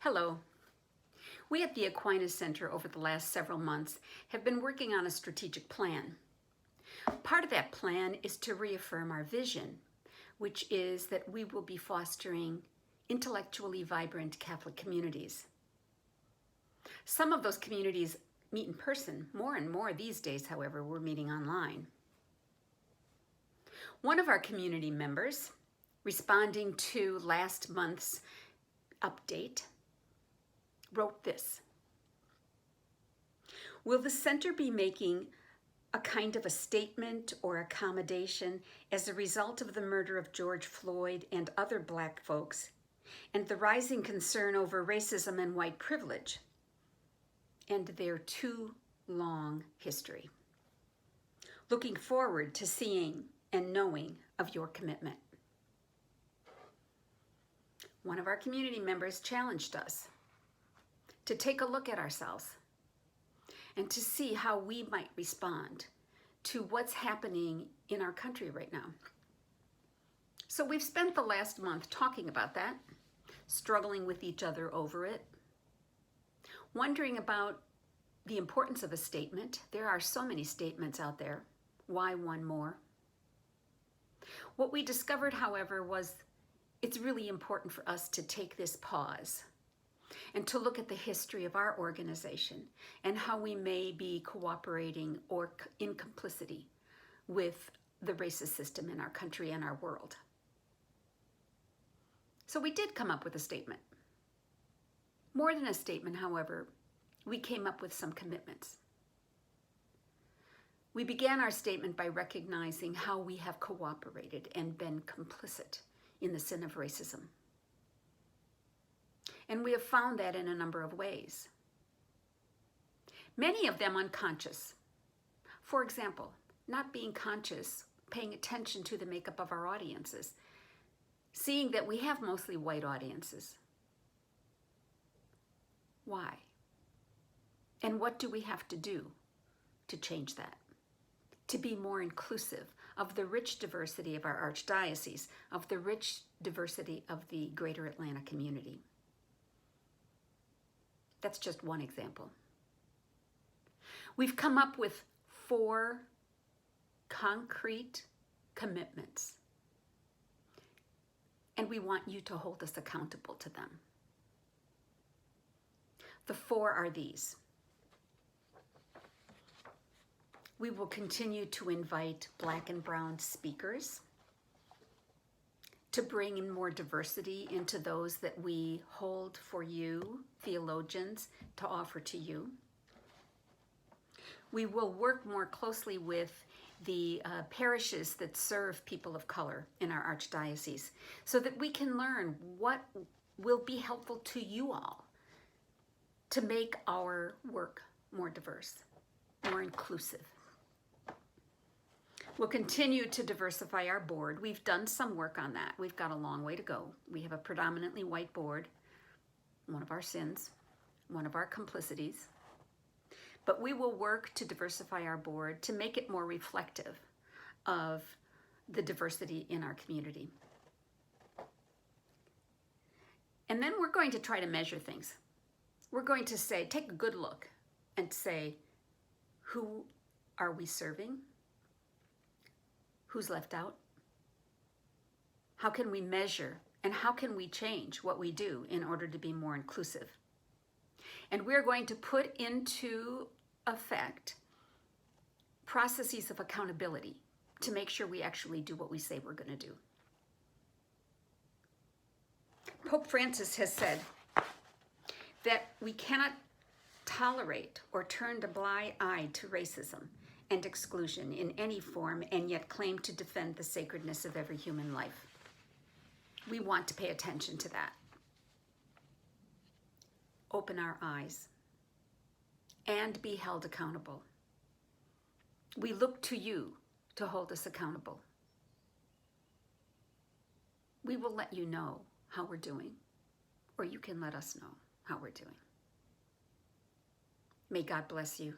Hello. We at the Aquinas Center over the last several months have been working on a strategic plan. Part of that plan is to reaffirm our vision, which is that we will be fostering intellectually vibrant Catholic communities. Some of those communities meet in person. More and more these days, however, we're meeting online. One of our community members, responding to last month's update, wrote this: "Will the center be making a kind of a statement or accommodation as a result of the murder of George Floyd and other Black folks and the rising concern over racism and white privilege and their too long history? Looking forward to seeing and knowing of your commitment." One of our community members challenged us to take a look at ourselves and to see how we might respond to what's happening in our country right now. So we've spent the last month talking about that, struggling with each other over it, wondering about the importance of a statement. There are so many statements out there. Why one more? What we discovered, however, was it's really important for us to take this pause and to look at the history of our organization and how we may be cooperating or in complicity with the racist system in our country and our world. So we did come up with a statement. More than a statement, however, we came up with some commitments. We began our statement by recognizing how we have cooperated and been complicit in the sin of racism. And we have found that in a number of ways. Many of them unconscious. For example, not being conscious, paying attention to the makeup of our audiences, seeing that we have mostly white audiences. Why? And what do we have to do to change that? To be more inclusive of the rich diversity of our archdiocese, of the rich diversity of the greater Atlanta community. That's just one example. We've come up with 4 concrete commitments, and we want you to hold us accountable to them. The 4 are these. We will continue to invite Black and brown speakers, to bring in more diversity into those that we hold for you, theologians, to offer to you. We will work more closely with the parishes that serve people of color in our archdiocese so that we can learn what will be helpful to you all to make our work more diverse, more inclusive. We'll continue to diversify our board. We've done some work on that. We've got a long way to go. We have a predominantly white board, one of our sins, one of our complicities. But we will work to diversify our board to make it more reflective of the diversity in our community. And then we're going to try to measure things. We're going to say, take a good look and say, who are we serving? Who's left out? How can we measure and how can we change what we do in order to be more inclusive? And we're going to put into effect processes of accountability to make sure we actually do what we say we're going to do. Pope Francis has said that we cannot tolerate or turn a blind eye to racism and exclusion in any form and yet claim to defend the sacredness of every human life. We want to pay attention to that. Open our eyes and be held accountable. We look to you to hold us accountable. We will let you know how we're doing, or you can let us know how we're doing. May God bless you.